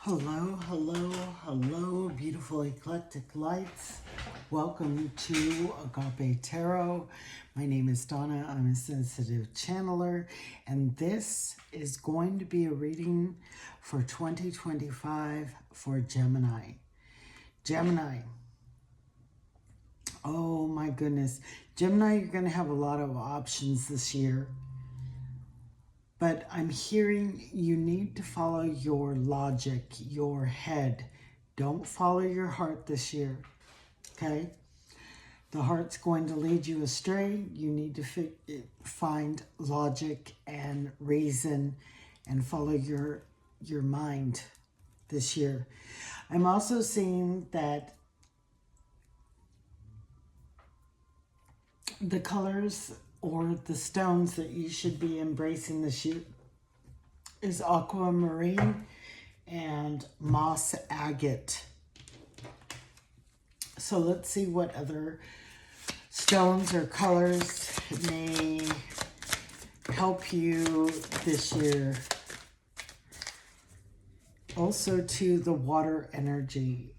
Hello, hello, hello, beautiful eclectic lights. Welcome to Agape Tarot. My name is Donna. I'm a sensitive channeler, and this is going to be a reading for 2025 for Gemini. Gemini. Oh my goodness. Gemini, you're going to have a lot of options this year. But I'm hearing you need to follow your logic, your head. Don't follow your heart this year, okay? The heart's going to lead you astray. You need to find logic and reason and follow your mind this year. I'm also seeing that the colors or the stones that you should be embracing this year is aquamarine and moss agate. So let's see what other stones or colors may help you this year. Also to the water energy.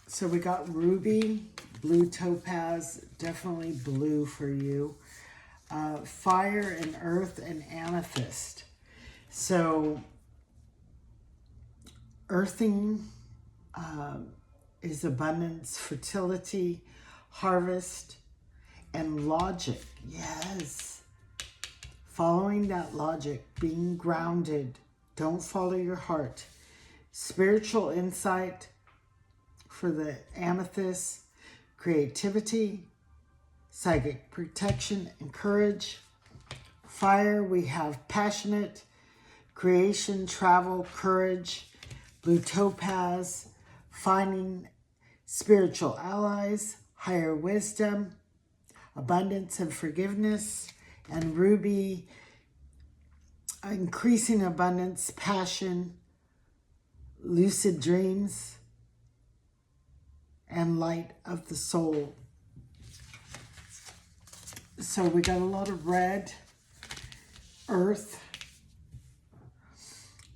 So we got ruby, blue topaz, definitely blue for you. Fire and earth and amethyst. So earthing is abundance, fertility, harvest, and logic. Yes. Following that logic, being grounded. Don't follow your heart. Spiritual insight for the amethyst, creativity, psychic protection and courage. Fire, we have passionate, creation, travel, courage. Blue topaz, finding spiritual allies, higher wisdom, abundance and forgiveness. And ruby, increasing abundance, passion, lucid dreams, and light of the soul. So we got a lot of red, earth,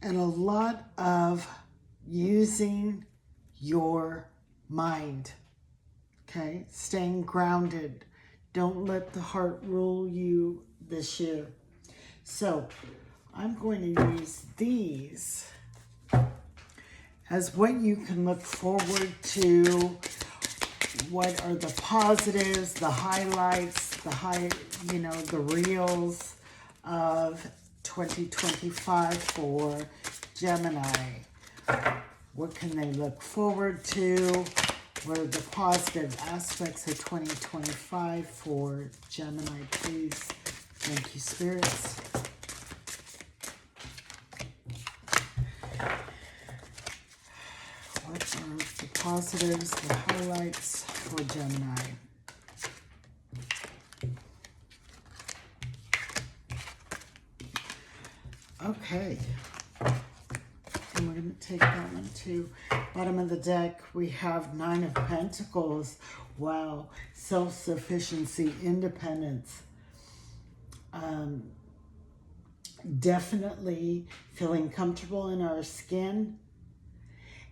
and a lot of using your mind, okay? Staying grounded. Don't let the heart rule you this year. So I'm going to use these as what you can look forward to. What are the positives, the highlights, the reels of 2025 for Gemini? What can they look forward to? What are the positive aspects of 2025 for Gemini, please? Thank you, spirits. What are the positives, the highlights for Gemini? Okay. And we're going to take that one too. Bottom of the deck, we have Nine of Pentacles. Wow. Self-sufficiency, independence. Definitely feeling comfortable in our skin.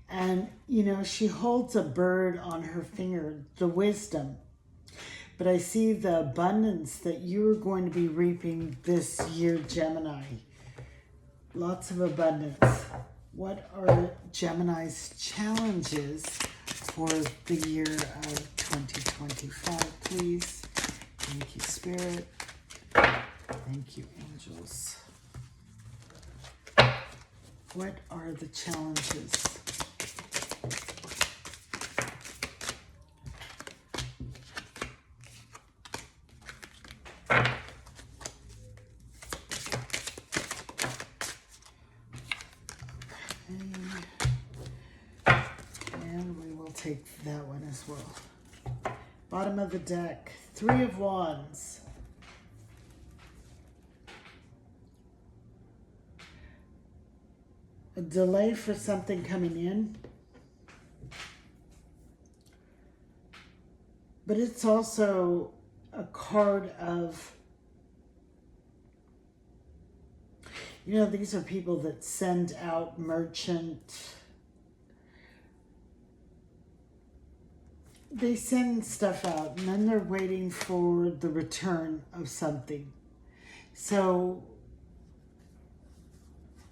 And, she holds a bird on her finger, the wisdom. But I see the abundance that you're going to be reaping this year, Gemini. Lots of abundance. What are Gemini's challenges for the year of 2025, please? Thank you, Spirit. Thank you, angels. What are the challenges? And we will take that one as well. Bottom of the deck, Three of Wands. A delay for something coming in. But it's also a card of You know, these are people that send out merchant. They send stuff out and then they're waiting for the return of something. So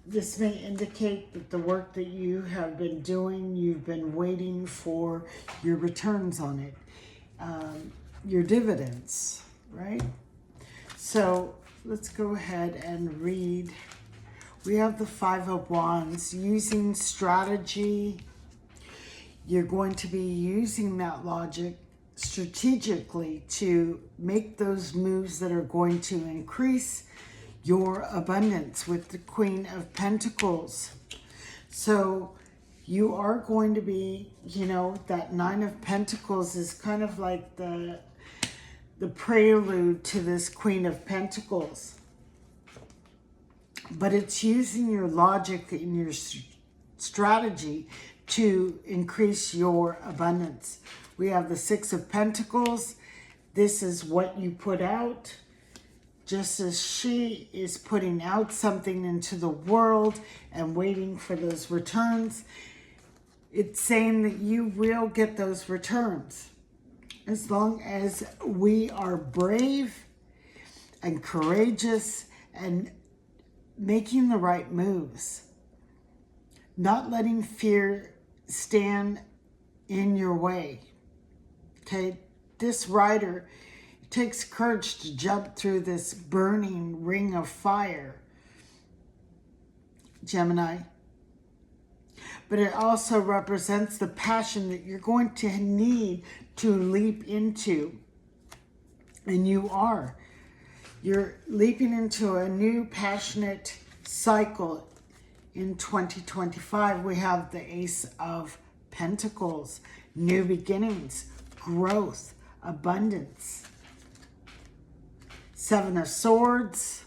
this may indicate that the work that you have been doing, you've been waiting for your returns on it, your dividends, right? So let's go ahead and read. We have the Five of Wands. Using strategy. You're going to be using that logic strategically to make those moves that are going to increase your abundance with the Queen of Pentacles. So you are going to be, you know, that Nine of Pentacles is kind of like the prelude to this Queen of Pentacles. But it's using your logic and your strategy to increase your abundance. We have the Six of Pentacles. This is what you put out. Just as she is putting out something into the world and waiting for those returns, it's saying that you will get those returns. As long as we are brave and courageous and making the right moves, not letting fear stand in your way. Okay, this rider, it takes courage to jump through this burning ring of fire, Gemini. But it also represents the passion that you're going to need to leap into. And you are. You're leaping into a new passionate cycle. In 2025, we have the Ace of Pentacles, new beginnings, growth, abundance. Seven of Swords.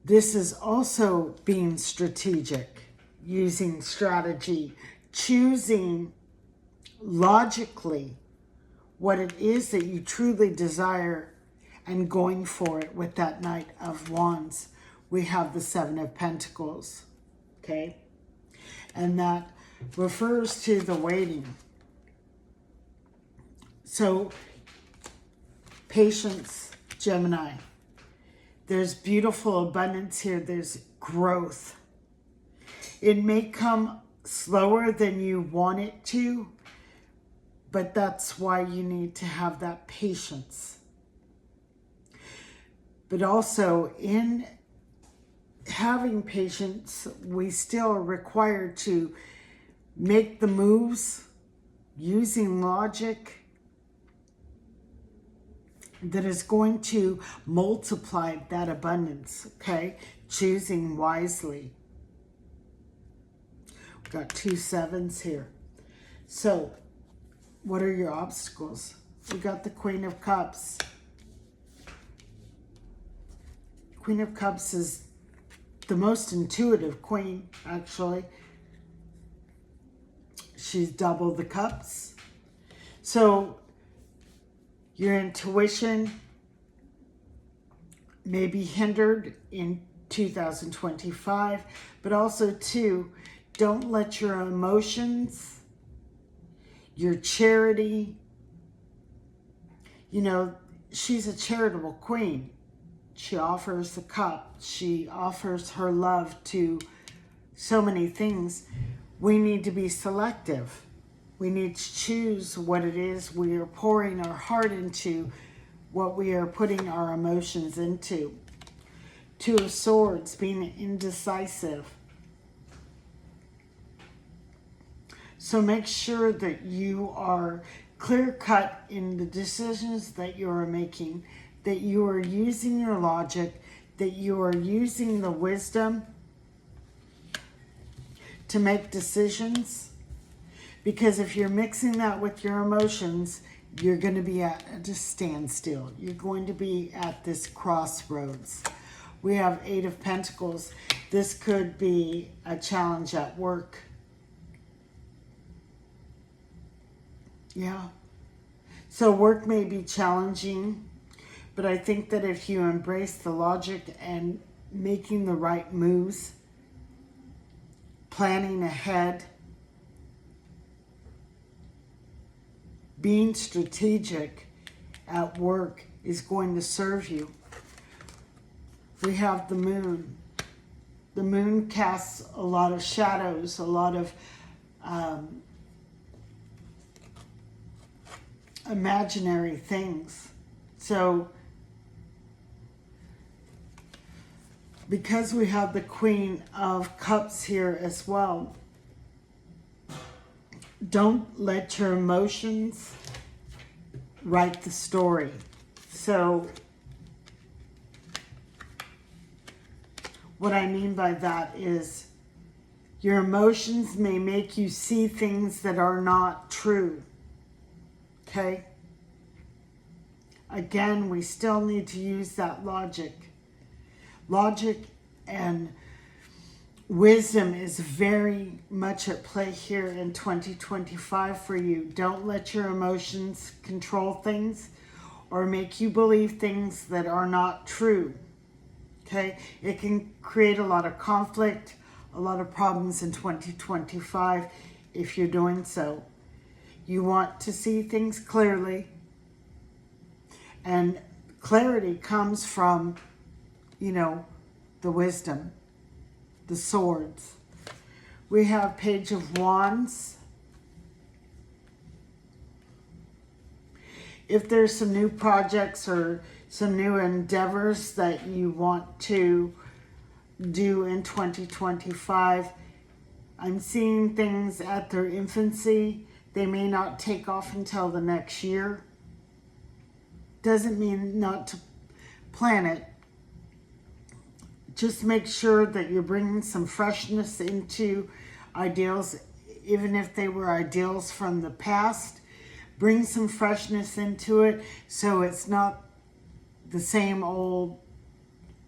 This is also being strategic, using strategy, choosing logically what it is that you truly desire and going for it with that Knight of Wands. We have the Seven of Pentacles, okay? And that refers to the waiting. So, patience, Gemini. There's beautiful abundance here. There's growth. It may come slower than you want it to, but that's why you need to have that patience. But also, in having patience, we still are required to make the moves using logic that is going to multiply that abundance, okay? Choosing wisely. We've got 2 sevens here. So, what are your obstacles? We got the Queen of Cups. Queen of Cups is the most intuitive queen, actually. She's double the cups. So your intuition may be hindered in 2025, but also too, don't let your emotions, your charity, you know, she's a charitable queen. She offers the cup. She offers her love to so many things. We need to be selective. We need to choose what it is we are pouring our heart into, what we are putting our emotions into. 2 of Swords, being indecisive. So make sure that you are clear-cut in the decisions that you are making, that you are using your logic, that you are using the wisdom to make decisions. Because if you're mixing that with your emotions, you're going to be at a standstill. You're going to be at this crossroads. We have 8 of Pentacles. This could be a challenge at work. Yeah. So work may be challenging, but I think that if you embrace the logic and making the right moves, planning ahead, being strategic at work is going to serve you. We have the moon. The moon casts a lot of shadows, a lot of imaginary things. So, because we have the Queen of Cups here as well, don't let your emotions write the story. So, what I mean by that is your emotions may make you see things that are not true. Okay? Again, we still need to use that logic. Logic and wisdom is very much at play here in 2025 for you. Don't let your emotions control things or make you believe things that are not true. Okay? It can create a lot of conflict, a lot of problems in 2025 if you're doing so. You want to see things clearly, and clarity comes from, the wisdom, the swords. We have Page of Wands. If there's some new projects or some new endeavors that you want to do in 2025, I'm seeing things at their infancy. They may not take off until the next year. Doesn't mean not to plan it. Just make sure that you're bringing some freshness into ideals, even if they were ideals from the past. Bring some freshness into it so it's not the same old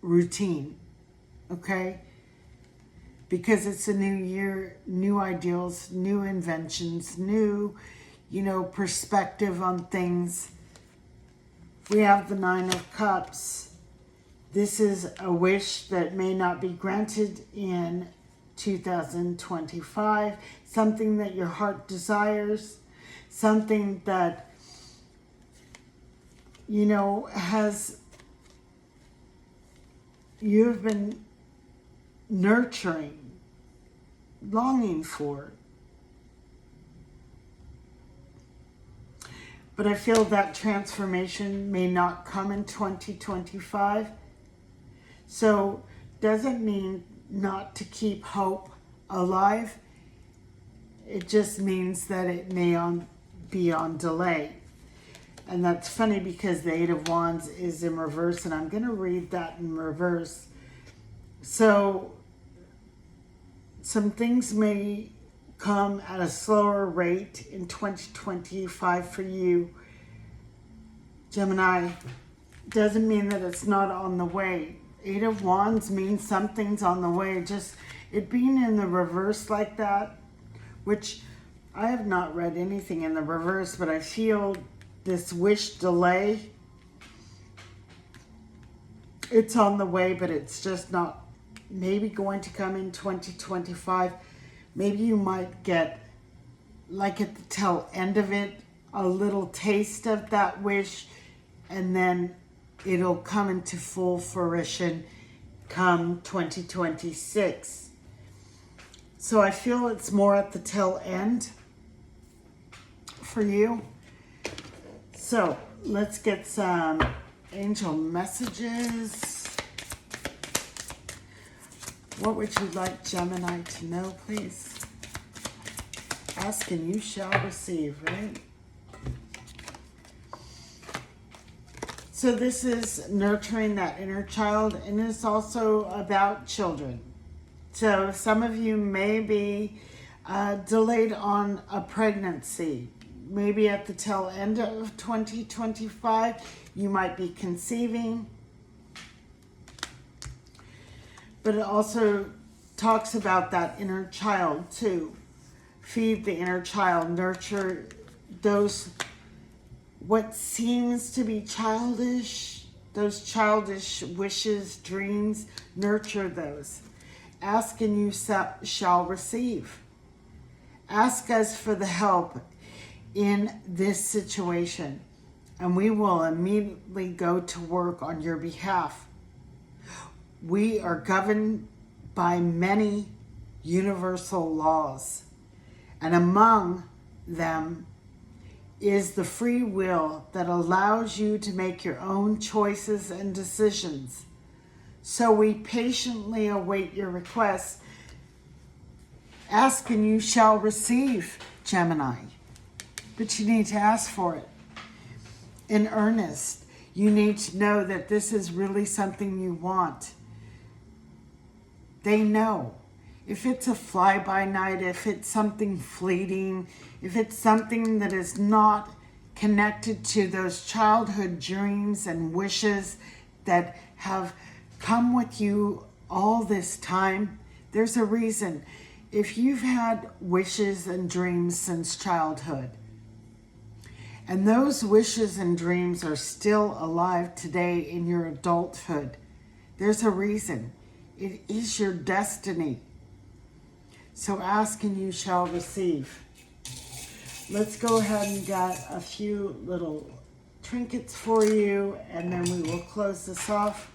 routine, okay? Because it's a new year, new ideals, new inventions, new, perspective on things. We have the Nine of Cups. This is a wish that may not be granted in 2025. Something that your heart desires. Something that, you've been nurturing, longing for. But I feel that transformation may not come in 2025. So, doesn't mean not to keep hope alive. It just means that it may be on delay. And that's funny because the Eight of Wands is in reverse, and I'm going to read that in reverse. So, some things may come at a slower rate in 2025 for you, Gemini. Doesn't mean that it's not on the way. Eight of Wands means something's on the way. Just it being in the reverse like that, which I have not read anything in the reverse, but I feel this wish delay. It's on the way, but it's just not maybe going to come in 2025. Maybe you might get, like at the tail end of it, a little taste of that wish, and then it'll come into full fruition come 2026. So I feel it's more at the tail end for you. So let's get some angel messages. What would you like Gemini to know, please? Ask and you shall receive, right? So this is nurturing that inner child, and it's also about children. So some of you may be delayed on a pregnancy. Maybe at the tail end of 2025, you might be conceiving. But it also talks about that inner child too. Feed the inner child, nurture those what seems to be childish those childish wishes, dreams, nurture those. Ask and you shall receive. Ask us for the help in this situation, and we will immediately go to work on your behalf. We are governed by many universal laws, and among them is the free will that allows you to make your own choices and decisions. So we patiently await your requests. Ask and you shall receive, Gemini. But you need to ask for it in earnest. You need to know that this is really something you want. They know. If it's a fly-by-night, if it's something fleeting, if it's something that is not connected to those childhood dreams and wishes that have come with you all this time, there's a reason. If you've had wishes and dreams since childhood, and those wishes and dreams are still alive today in your adulthood, there's a reason. It is your destiny. So ask and you shall receive. Let's go ahead and get a few little trinkets for you, and then we will close this off.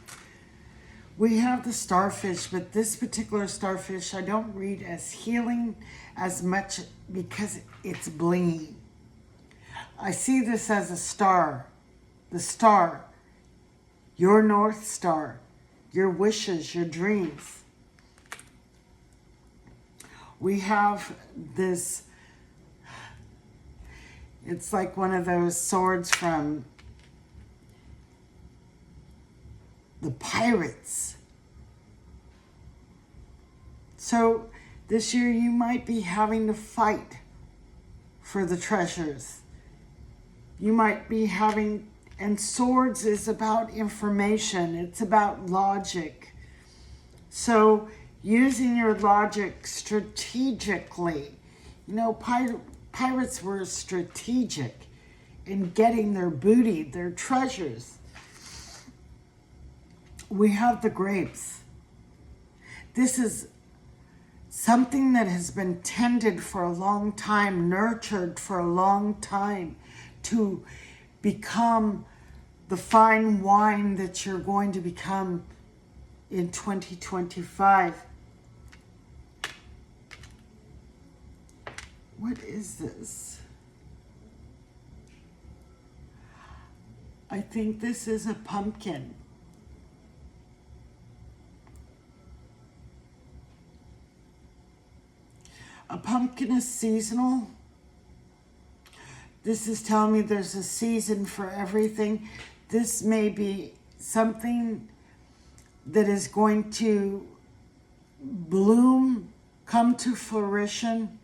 We have the starfish, but this particular starfish I don't read as healing as much because it's blingy. I see this as a star. The star, your North Star, your wishes, your dreams. We have this, it's like one of those swords from the pirates. So this year you might be having to fight for the treasures. You might be having, and swords is about information. It's about logic. So using your logic strategically. You know, pirates were strategic in getting their booty, their treasures. We have the grapes. This is something that has been tended for a long time, nurtured for a long time to become the fine wine that you're going to become in 2025. What is this? I think this is a pumpkin. A pumpkin is seasonal. This is telling me there's a season for everything. This may be something that is going to bloom, come to fruition,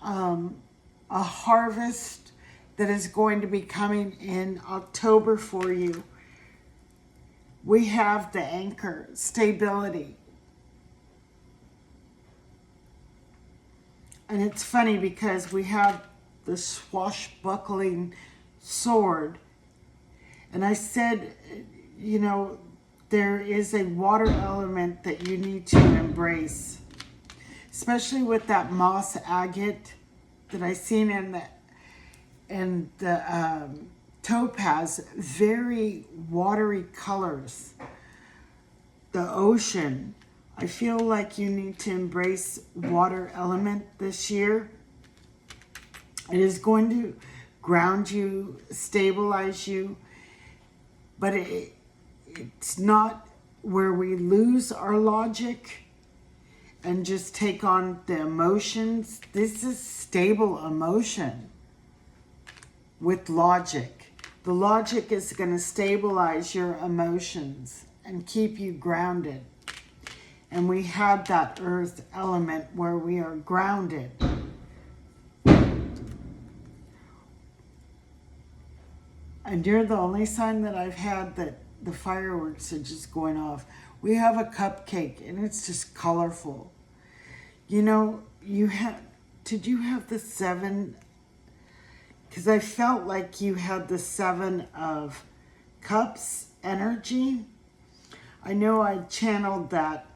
a harvest that is going to be coming in October for you. We have the anchor, stability. And it's funny because we have the swashbuckling sword. And I said, you know, there is a water element that you need to embrace, especially with that moss agate that I seen in the topaz, very watery colors. The ocean. I feel like you need to embrace water element this year. It is going to ground you, stabilize you, but it's not where we lose our logic and just take on the emotions. This is stable emotion with logic. The logic is going to stabilize your emotions and keep you grounded. And we have that earth element where we are grounded. And you're the only sign that I've had that the fireworks are just going off. We have a cupcake and it's just colorful. You know, did you have the 7? Because I felt like you had the 7 of cups energy. I know I channeled that.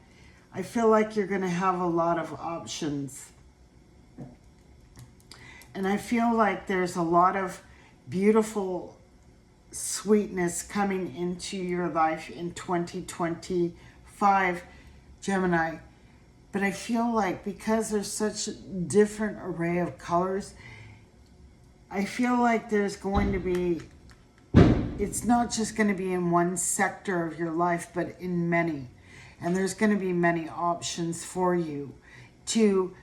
I feel like you're going to have a lot of options. And I feel like there's a lot of beautiful sweetness coming into your life in 2025, Gemini. But I feel like because there's such a different array of colors, I feel like there's going to be, it's not just going to be in one sector of your life, but in many. And there's going to be many options for you to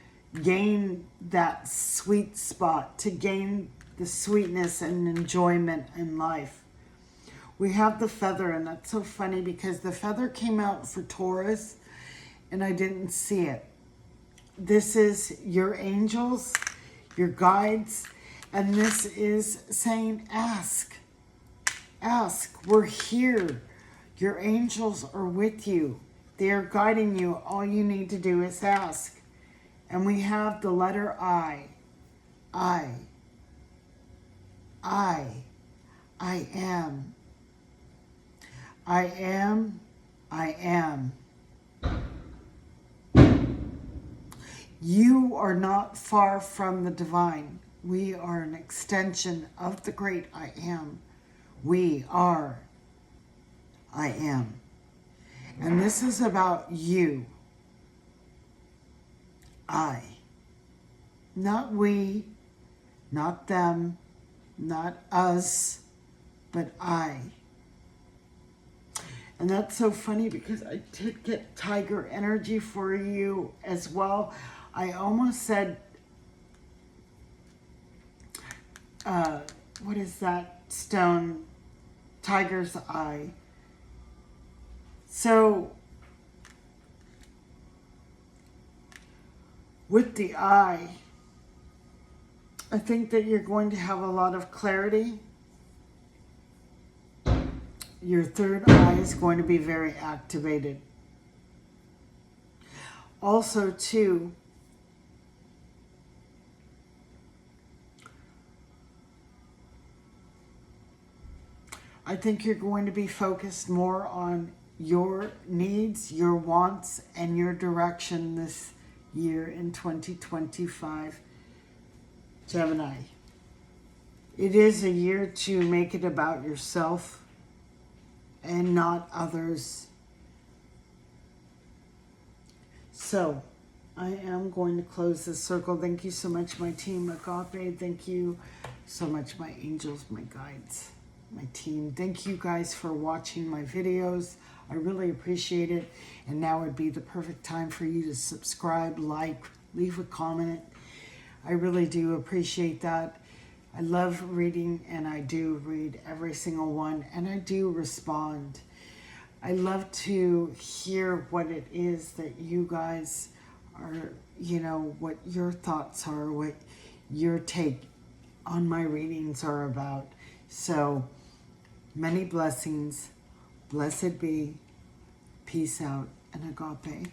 gain that sweet spot, to gain the sweetness and enjoyment in life. We have the feather, and that's so funny because the feather came out for Taurus and I didn't see it. This is your angels, your guides, and this is saying ask. Ask. We're here. Your angels are with you. They are guiding you. All you need to do is ask. And we have the letter I. I am. I am. I am. You are not far from the divine. We are an extension of the great I am. We are I am. And this is about you. I. Not we, not them, not us, but I. And that's so funny because I did get tiger energy for you as well. I almost said, what is that stone? Tiger's eye. So, with the eye, I think that you're going to have a lot of clarity. Your third eye is going to be very activated. Also, too, I think you're going to be focused more on your needs, your wants, and your direction this year in 2025, Gemini. It is a year to make it about yourself and not others. So, I am going to close this circle. Thank you so much, my team, Agape. Thank you so much, my angels, my guides, my team. Thank you guys for watching my videos. I really appreciate it. And now would be the perfect time for you to subscribe, like, leave a comment. I really do appreciate that. I love reading, and I do read every single one, and I do respond. I love to hear what it is that you guys are, you know, what your thoughts are, what your take on my readings are about. So, many blessings. Blessed be. Peace out, and Agape.